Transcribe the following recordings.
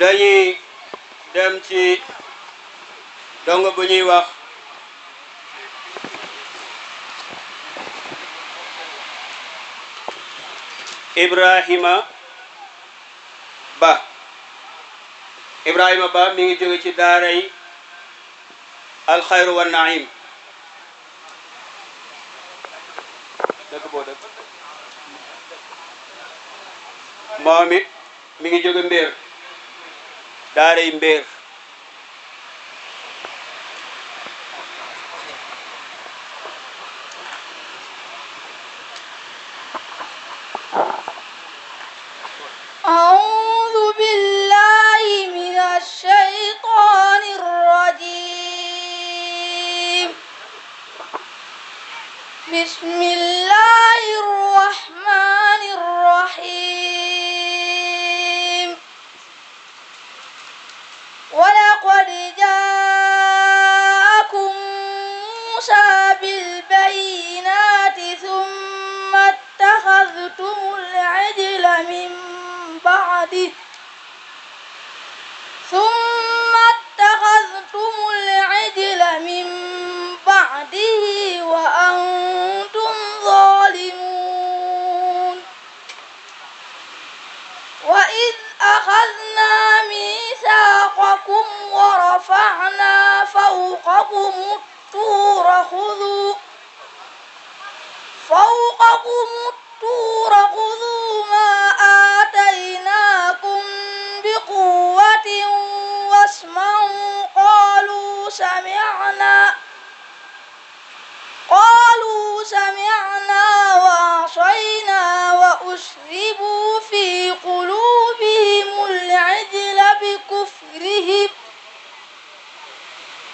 dañuy dem ci dongo bu ñuy wax Ibrahima Ba. Ibrahima Ba mi ngi jóge ci daaray alxayru wa naim dëkk boo dëkk moom it mi ngi jóge Mbéer daaray Mbéer. أعوذ بالله من الشيطان الرجيم. بسم الله الرحمن الرحيم. ولقد جاءكم موسى بالبينات ثم اتخذتم العجل من بعده وأنتم ظالمون. وإذ أخذنا ميثاقكم ورفعنا فوقكم الطور خذوا ما آتيناكم بقوة واسمعوا. قالوا سمعنا وعصينا وأشربوا في قلوبهم العجل بكفرهم.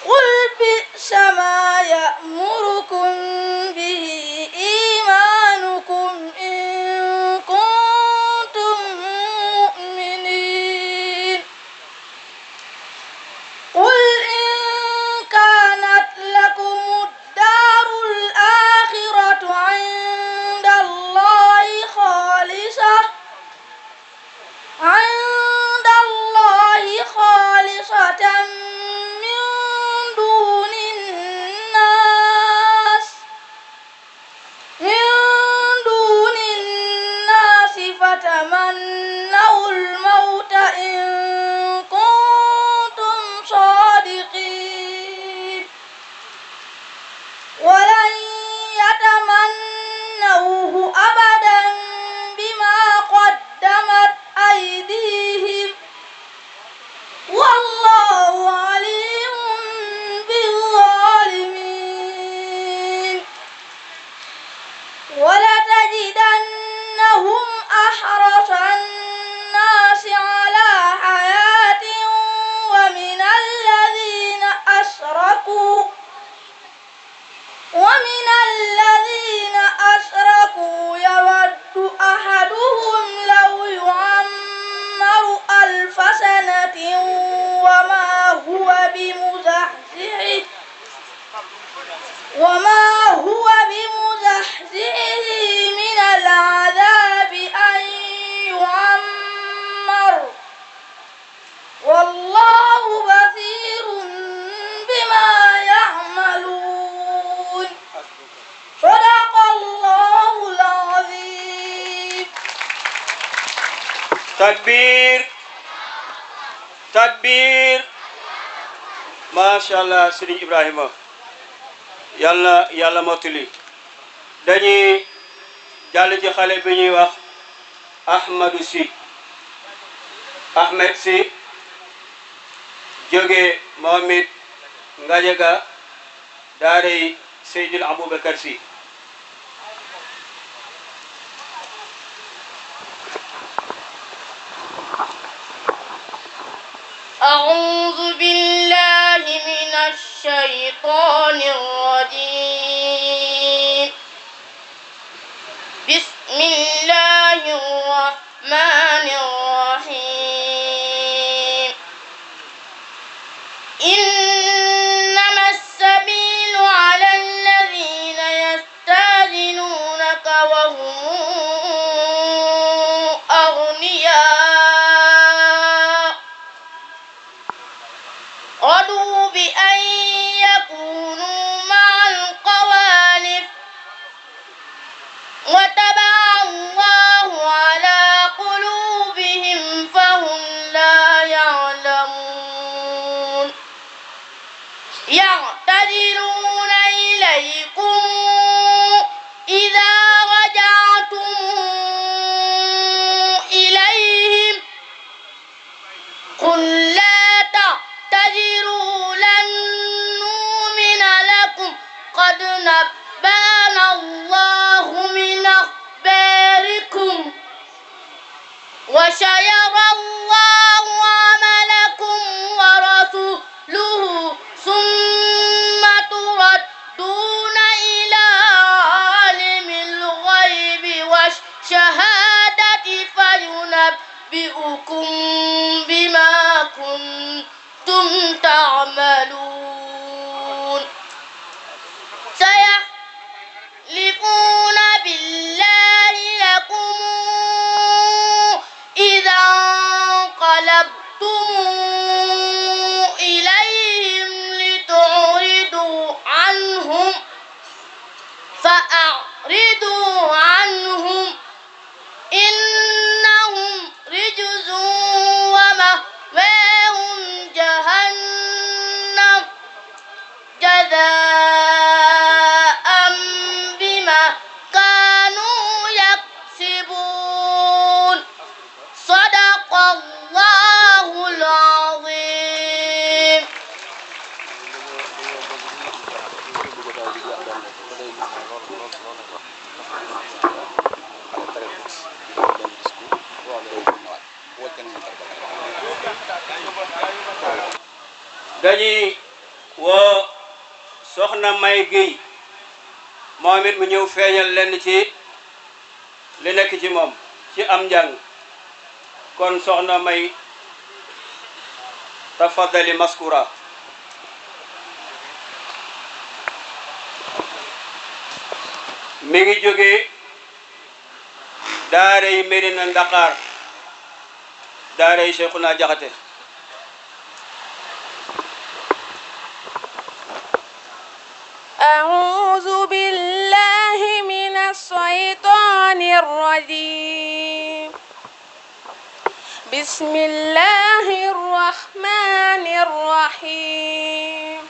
قل بئس ما يأمركم به إيمانكم إن كنتم مؤمنين. قل إن كانت لكم الدار الآخرة عند الله خالصة من دون الناس فتمنوا الموت إن كنتم صادقين. ولن يتمنوه أبدا بما قدمت أيديهم والله عليم بالظالمين. ولتجدنهم أحرص الناس على حياة ومن الذين أشركوا يود أحدهم لو يعمر 1000 سنة وما هو بمزحزحه من العذاب أن يعمر والله بصير بما يعملون. صدق الله العظيم. takbir takbir macha allah Serigne Ibrahima yàlla mottali. dañuy jàll ci xale bi ñuy wax Ahmed Sy jóge moom it Ngajaga daaray Seydil Aboubacar Sy. أعوذ بالله من الشيطان الرجيم. بسم الله الرحمن الرحيم. إنما السبيل على الذين يستأذنونك وهم أغنياء نبأنا الله من أخباركم وسيرى الله عملكم ورسوله ثم تردون إلى عالم الغيب والشهادة فينبئكم بما كنتم تعملون سيحلفون بالله لكم إذا انقلبتم إليهم لتعرضوا عنهم فأعرضوا عنهم إنهم رجز ومأواهم جهنم جزاء بما كانوا يكسبون صدق الله العظيم. dañuy woo soxna May Guèye moom it mu ñëw feeñal lenn ci li nekk ci moom ci am njàng kon soxna May tafaddali maskura. mi ngi jóge daaray Medina Ndakar daaray Cheikhuna Jaxate أعوذ بالله من الشيطان الرجيم بسم الله الرحمن الرحيم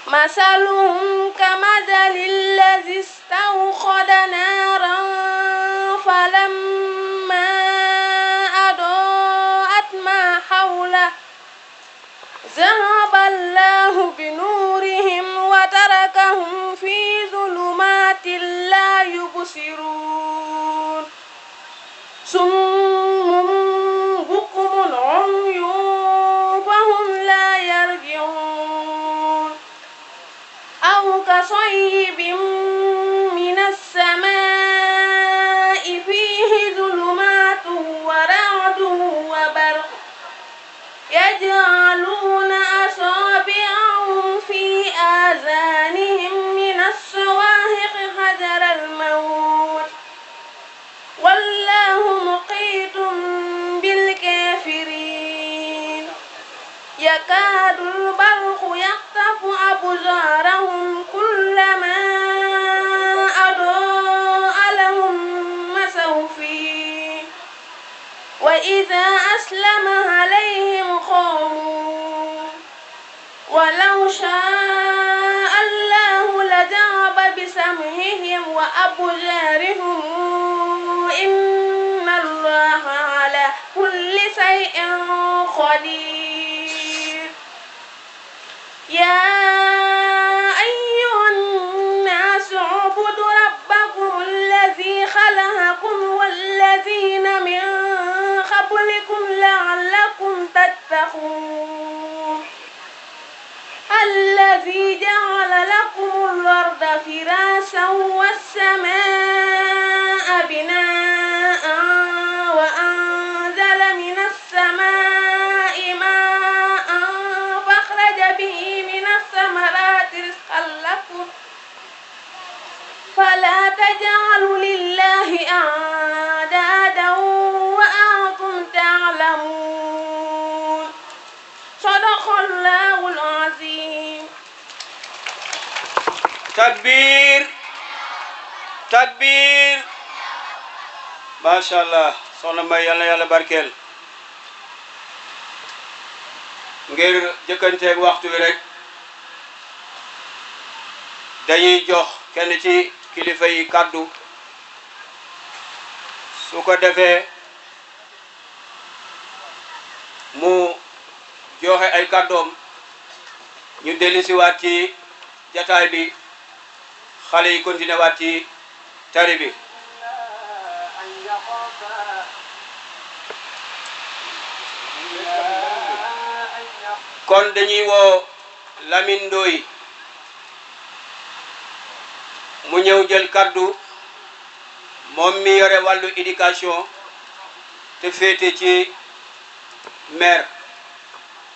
مثلهم كمثل الذي استوقد نارا فلما أضاءت ما حوله ذهب الله بنورهم وتركهم في ظلمات لا يبصرون صم بكم عمي فهم لا يرجعون أو كصيب من السماء فيه ظلمات ورعد وبرق يجعلون أصابعهم في آذانهم من الصواعق حذر الموت والله محيط بالكافرين يكاد البرق يخطف أبصارهم كلما أضاء لهم مسوا فيه وإذا أسلم عليهم قاموا ولو شاء الله لذهب بسمعهم وأبصارهم إن الله على كل شيء قدير يا أيها الناس اعبدوا ربكم الذي خلقكم والذين من قبلكم لعلكم تتقون الذي جعل لكم الأرض فراشا والسماء بناء وأنزل من السماء ماء فأخرج به من الثمرات رزقا لكم فلا تجعلوا لله أندادا وأنتم تعلمون صدق الله العظيم. takbir takbir macha allah soxna May yal na yàlla barkeel. ngir jëkkanteeg waxtu wi rek dañuy jox kenn ci kilifa yi kàddu su ko defee mu joxe ay kàddoom ñu dellusiwaat ci jataay bi xale yi continué waat ci tari bi kon dañuy woo Lamine Ndoye mu ñëw jël kaddu moom mi yore wàllu éducation te féete ci maire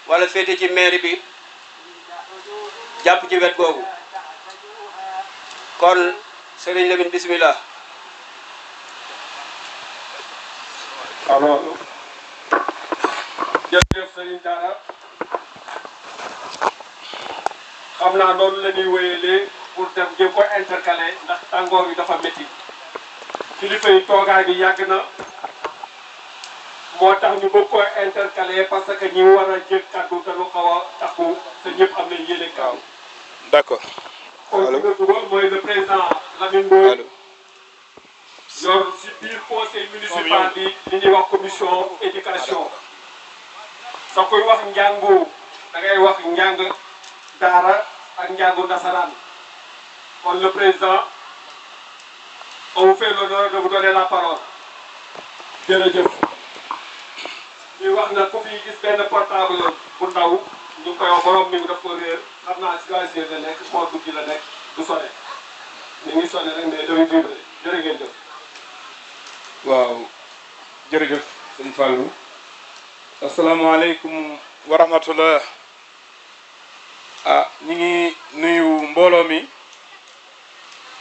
wala féete ci maire bi jàpp ci wet googu kon Serigne Lamine bismillah. alors jërëjëf Serigne Talla xam naa noonu la ñuy wéyalee pour def jëm ko intercaler ndax tàngoor yi dafa métti kilifa yi toogaay bi yàgg na moo tax ñu bëgg ko intercaler parce que ñi war a jël kaddu te lu xaw a takku te ñëpp am nañ yéene kaddu. d'accord. kon ki nga dugal mooy le président Lamine Ndoye yor si biir conseil municipal bi li ñuy wax commission éducation soo koy wax njàngu da ngay wax njàng daara ak njàngu nasaraan kon le président on vous fait l'honneur de vous donner la parole jërëjëf ñuy wax na ku fi gis benn portable bu ndaw ñu ngi koy wax borom mi ngi def ko réer xam naa si gazier la nekk moo dugg la nekk du sonné ñu ngi sonné rek mais dafay vibré jërë ngeen jëf. waaw jërëjëf sëñ Fallou asalaamaaleykum wa rahmatullah ñi ngi nuyu mbooloo mi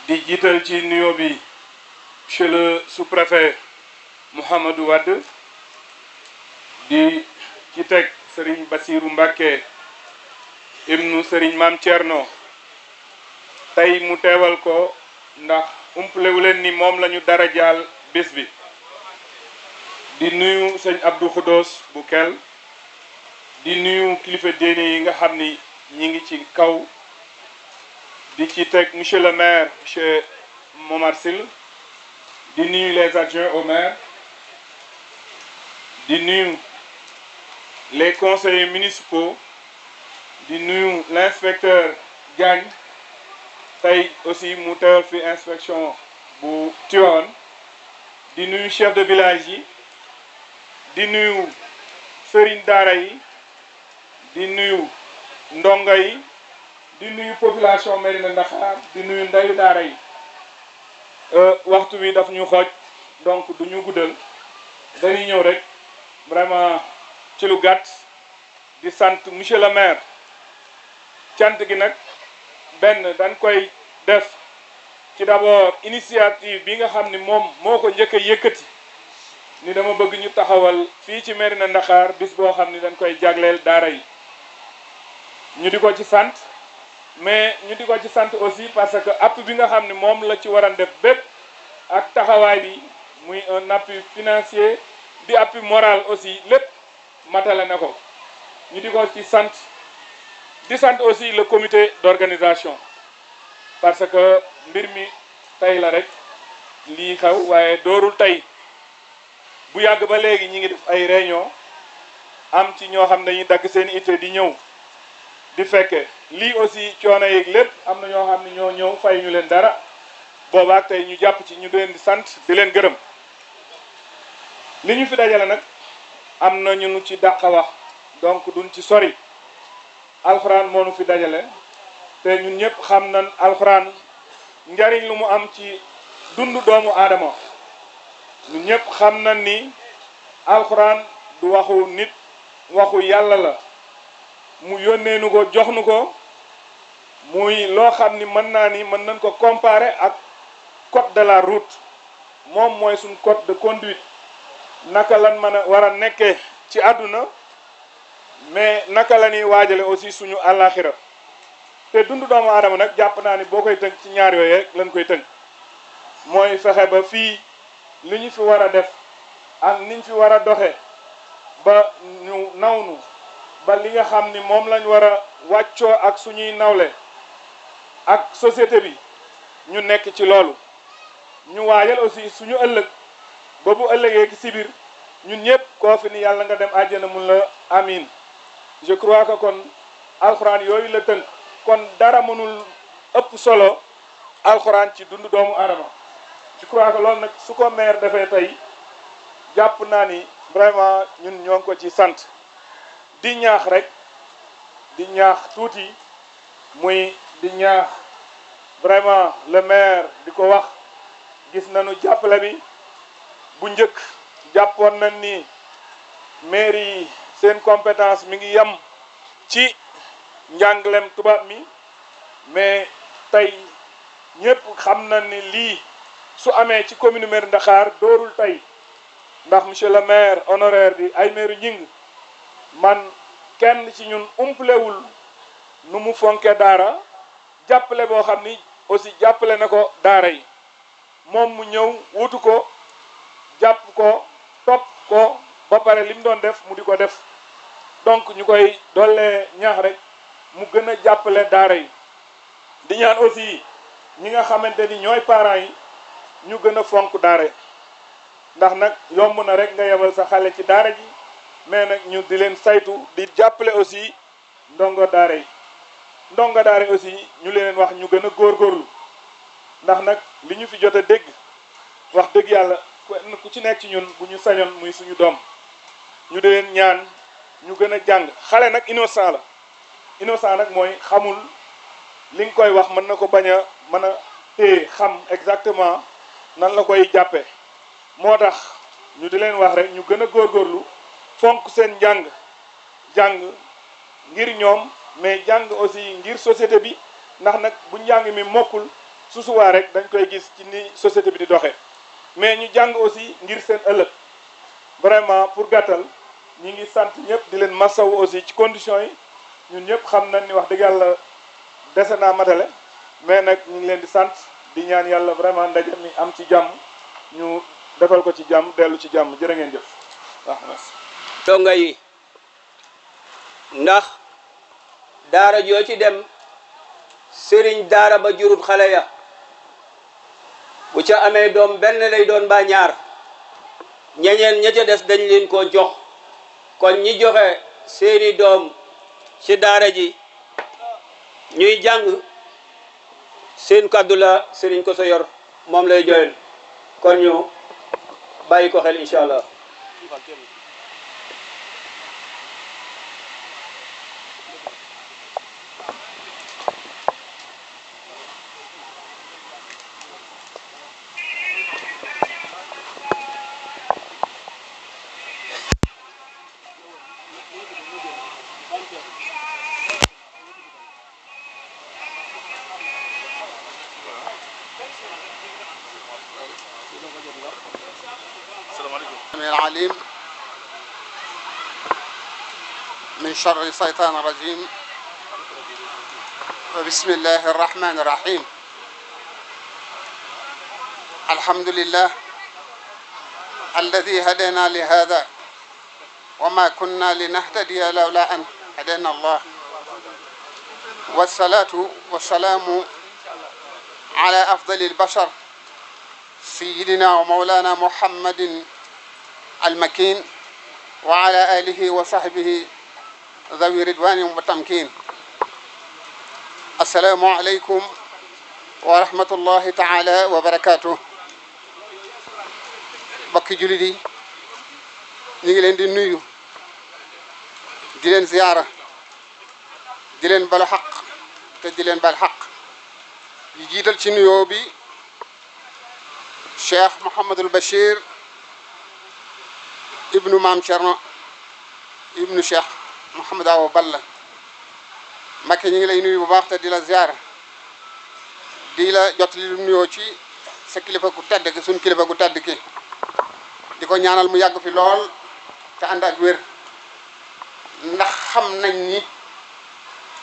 di jiital ci nuyoo bi monsieur le sous-préfet Mouhamadou Wade di ci teg Serigne Bassirou Mbacké ibnu Serigne Mame Thierno tey mu teewal ko ndax umplewu leen ni moom la ñu dara jaal bés bi di nuyu sëñ Abdou Khoudous bu Kell di nuyu kilifa diine yi nga xam ni ñi ngi ci kaw di ci teg monsieur le maire monsieur Momar Syll di nuyu les adjoints au maire di nuyu les conseillers municipaux di nuyu l'inspecteur Diagne tey aussi mu teewal fi inspection bu Tivaouane di nuyu chef de village yi di nuyu sëriñ daara yi di nuyu ndongo yi di nuyu population Mérina Dakhar di nuyu ndeyu daara yi waxtu wi daf ñu xooj donc du ñu guddal dañuy ñëw rek vraiment ci lu gàtt di sant monsieur le maire cant gi nag benn dañ koy def ci d'abord initiative bi nga xam ni moom moo ko njëkk a yëkkati ni dama bëgg ñu taxawal fii ci Mérina Dakhar bis boo xam ni dañ koy jagleel daara yi ñu di ko ci sant mais ñu di ko ci sant aussi parce que appui bi nga xam ni moom la ci waran def bépp ak taxawaay bi muy un appui financier di appui moral aussi lépp matale na ko ñu di ko ci sant di sant aussi le comité d'organisation parce que mbir mi tey la rek lii xew waaye doorul tey bu yàgg ba léegi ñi ngi def ay réunion am ci ñoo xam ne dañuy dagg seen ité di ñëw di fekke lii aussi coono yeeg lépp am na ñoo xam ne ñoo ñëw fay ñu leen dara boobaak tey ñu jàpp ci ñu leen di sant di leen gërëm li ñu fi dajale nag am na ñu ci dàq wax donc duñ ci sori alxuraan moo nu fi dajale te ñun ñëpp xam nañ alxuraan njariñ lu mu am ci dundu doomu aadama ñun ñëpp xam nañ ni alxuraan du waxu nit waxu yàlla la mu yónnee nu ko jox nu ko muy loo xam ni mën naa ni mën nañ ko comparer ak code de la route moom mooy suñ code de conduite naka lan mën a war a nekkee ci àdduna mais naka la ñuy waajale aussi suñu àllaaxira te dundu doomu aadama nag jàpp naa ni boo koy tënk ci ñaar yooyu rek lañ koy tënk mooy fexe ba fii li ñu fi war a def ak niñ fi war a doxe ba ñu nawnu ba li nga xam ni moom lañ war a wàccoo ak suñuy nawle ak société bi ñu nekk ci loolu ñu waajal aussi suñu ëllëg ba bu ëllëgee ci biir ñun ñëpp koo fi ni yàlla nga dem àjjana mun la amin je crois que kon alxuraan yooyu la tënk kon dara mënul ëpp solo alxuraan ci dundu doomu aadama. je crois que loolu nag su ko maire defee tey jàpp naa ni vraiment ñun ñoo ngi ko ci sant di ñaax rek di ñaax tuuti muy di ñaax vraiment le maire di ko wax gis nañu jàppale bi bu njëkk jàppoon nañ ni maire yi seen compétence mi ngi yem ci njànglem tubaab mi mais tey ñëpp xam na ni lii su amee ci commune Mérina Dakhar doorul tey ndax monsieur le maire honoraire di Aymérou Gningue man kenn ci ñun umpalewul nu mu fonke daara jàppale boo xam ni aussi jàppale na ko daara yi moom mu ñëw wutu ko jàpp ko topp ko ba pare li mu doon def mu di ko def donc ñu koy doole ñaax rek mu gën a jàppale daara yi di ñaan aussi ñi nga xamante ni ñooy parents yi ñu gën a fonk daara yi ndax nag yomb na rek nga yebal sa xale ci daara ji mais nag ñu di leen saytu di jàppale aussi ndongo daara yi ndongo daara yi aussi ñu leen wax ñu gën a góorgóorlu ndax nag li ñu fi jot a dégg wax dëgg yàlla ku ci nekk ci ñun bu ñu sañoon muy suñu doom ñu di leen ñaan ñu gën a jàng xale nag innocent la innocent nag mooy xamul li nga koy wax mën na ko bañ a mën a téye xam exactement nan la koy jàppee moo tax ñu di leen wax rek ñu gën a góorgóorlu fonk seen jàng ngir ñoom mais jàng aussi ngir société bi ndax nag bu njàng mi mokkul susuwaa rek dañ koy gis ci ni société bi di doxee mais ñu jàng aussi ngir seen ëllëg vraiment pour gàttal ñi ngi sant ñëpp di leen masawu aussi ci conditions yi ñun ñëpp xam nañ ni wax dëgg yàlla dese naa matale mais nag ñu ngi leen di sant di ñaan yàlla vraiment ndaje mi am ci jàmm ñu defal ko ci jàmm dellu ci jàmm jërë ngeen jëf waaw merci. donga yi ndax daara joo ci dem sëriñ daara ba jurut xale ya bu ca amee doom benn lay doon ba ñaar ñeneen ña ca des dañ leen ko jox kon ñi joxe seeni doom ci daara ji ñuy jàng seen kàddu la sëriñ ko sa yor moom lay joyal kon ñu bàyyi ko xel incha allah. العليم من شر الشيطان الرجيم وبسم الله الرحمن الرحيم الحمد لله الذي هدانا لهذا وما كنا لنهتدي لولا أن هدانا الله والصلاة والسلام على أفضل البشر سيدنا ومولانا محمد المكين وعلى آله وصحبه ذوي رضوان وتمكين السلام عليكم ورحمة الله تعالى وبركاته bokki jullit yi ñu ngi leen di nuyu di leen ziyaara di leen balu xaq te di leen bal xaq yi jiital ci nuyoo bi Cheikh Mouhamadul Bachir ibnu Maam Cerno ibnu Cheikh Mouhamad Awa Balla Mbakke ñu ngi lay nuyu bu baax te di la ziyaara di la jot li lu nuyoo ci sa kilifa gu tedd gi suñ kilifa gu tedd ki di ko ñaanal mu yàgg fi lool te ànd ak wér ndax xam nañ ni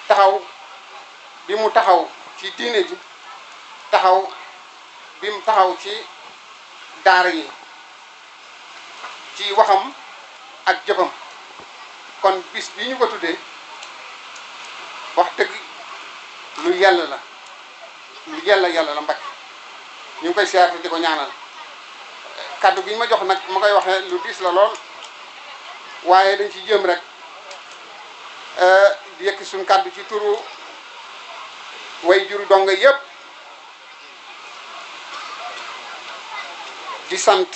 taxaw bi mu taxaw ci diine ji taxaw bi mu taxaw ci daara yi ci waxam ak jëfam kon bis bi ñu ko tuddee wax dëgg lu yàlla la lu yàlla la Mbakke ñu ngi koy siyaare di ko ñaanal kaddu gi ñu ma jox nag ma koy waxee lu diis la lool waaye dañ ci jëm rek di yëkki suñ kaddu ci turu way juru donga yëpp di sant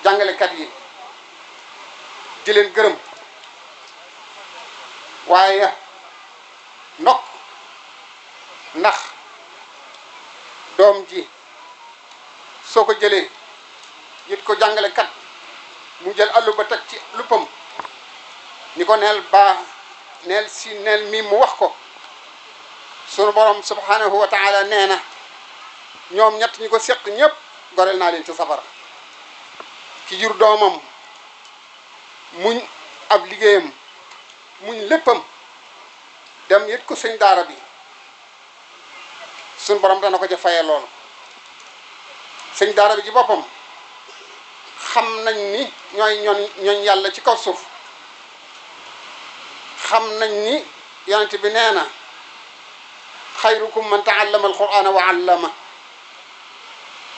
jàngalekat yi di leen gërëm waaye ndokk ndax doom ji soo ko jëlee yit ko jàngalekat mu jël allu ba teg ci luppam ni ko neel baa neel si neel mi mu wax ko sunu borom subhanahu wa taala nee na ñoom ñett ñi ko seq ñëpp goreel naa leen ci safara ki jur doomam muñ ab liggéeyam muñ léppam dem yit ko sëñ daara bi sunu borom dana ko ca faye loolu sëñ daara bi ci boppam xam nañ ni ñooy ñooñ yàlla ci kaw suuf xam nañ ni yonent bi nee na xayrukum man taallama alqurana wa allama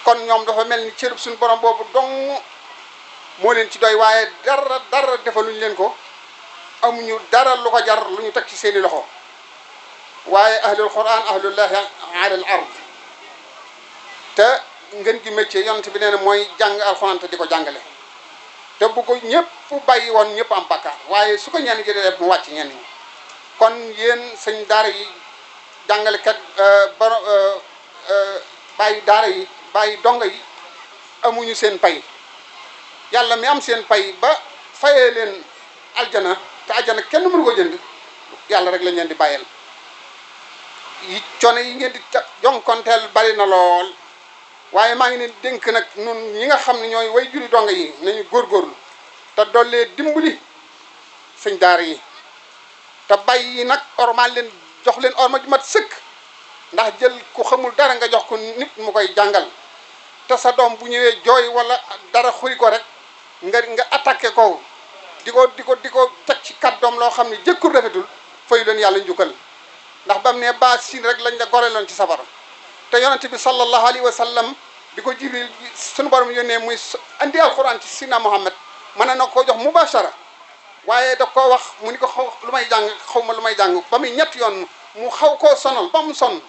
kon ñoom dafa mel ni cërub suñu borom boobu dong moo leen ci doy waaye dara defaluñ leen ko amuñu dara lu ko jar lu ñu teg ci seeni loxo waaye ahlul quran ahlullahi ala al ard te ngeen gi métier yonent bi nee na mooy jàng alxuraan te di ko jàngale te bu ko ñëpp bàyyi woon ñëpp am bakkaar waaye su ko ñenn gi di def mu wàcc ñenn ñi kon yéen sëñ daara yi jàngalekat bàyyi daara yi bàyyi donga yi amuñu seen pay yàlla mi am seen pay ba fayee leen aljana te aljana kenn mënu ko jënd yàlla rek lañ leen di bàyyeel yi coono yi ngeen di jonkonteel bari na lool waaye maa ngi leen dénk nag nun ñi nga xam ne ñooy way juri donga yi nañu góorgóorlu te dollee dimbali sëñ daara yi te bàyyi nag ormal leen jox leen orma ju mat sëkk ndax jël ku xamul dara nga jox ko nit mu koy jàngal te sa doom bu ñëwee jooy wala dara xuri ko rek nga attaqué ko di ko teg ci kàddoom loo xam ne jëkkul rafetul fayu leen yàlla njukkal ndax bam ne ba siin rek lañ la goreloon ci safara te yonente bi sallallahu alayhi wa sallam di ko jibril suñu borom yónnee muy andi alquran ci sina Muhammad mën na ko jox mubashara waaye da koo wax mu ni ko xaw lu may jàng xaw ma lu may jàng ba muy ñett yoon mu xaw koo sonal ba mu sonn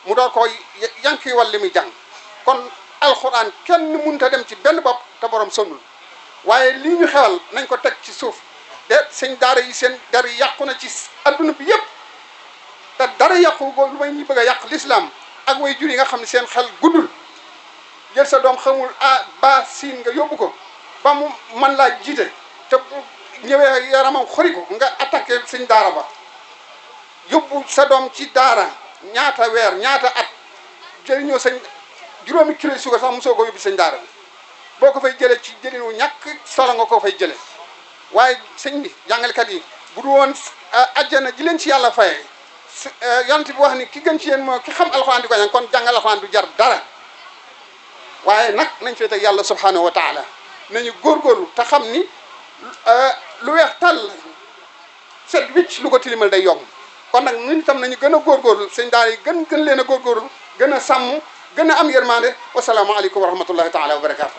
mu door koo yanki wal li muy jàng kon alquran kenn mënut a dem ci benn bopp te borom sonnul waaye lii ñu xewal nañ ko teg ci suuf te sëñ daara yi seen der yi yàqu na ci adduna bi yëpp te dara yàqu ko lu may ñi bëgg a yàq l'islam ak way jur yi nga xam ne seen xel guddul jël sa doom xamul ba siin nga yóbbu ko ba mu man laa jiite te bu ñëwee yaramam xori ko nga attaqué sëñ daara ba yóbbu sa doom ci daara ñaata weer ñaata at jëriñoo sëñ juróomi kilo suukar sax mosoo ko yóbbu sëñ daara bi boo ko fay jëlee ci jëriñu ñàkk solo nga ko fay jële waaye sëñ bi jàngalekat yi bu du woon ajjana ji leen ci yàlla fayee yonent bi wax ni ki gën ci yéen moo ki xam alxuraan di ko jàng kon jàngal alxuraan du jar dara waaye nag nañ fee teg yàlla subhanahu wa taala nañu góorgóorlu te xam ni lu weex tàll set wicc lu ko tilimal day yomb kon nag ñun itam nañu gën a góorgóorlu sëñ daara yi gën leen a góorgóorlu gën a sàmm gën a am yërmande wasalaamaaleykum wa rahmatullahi taala wa barakaatu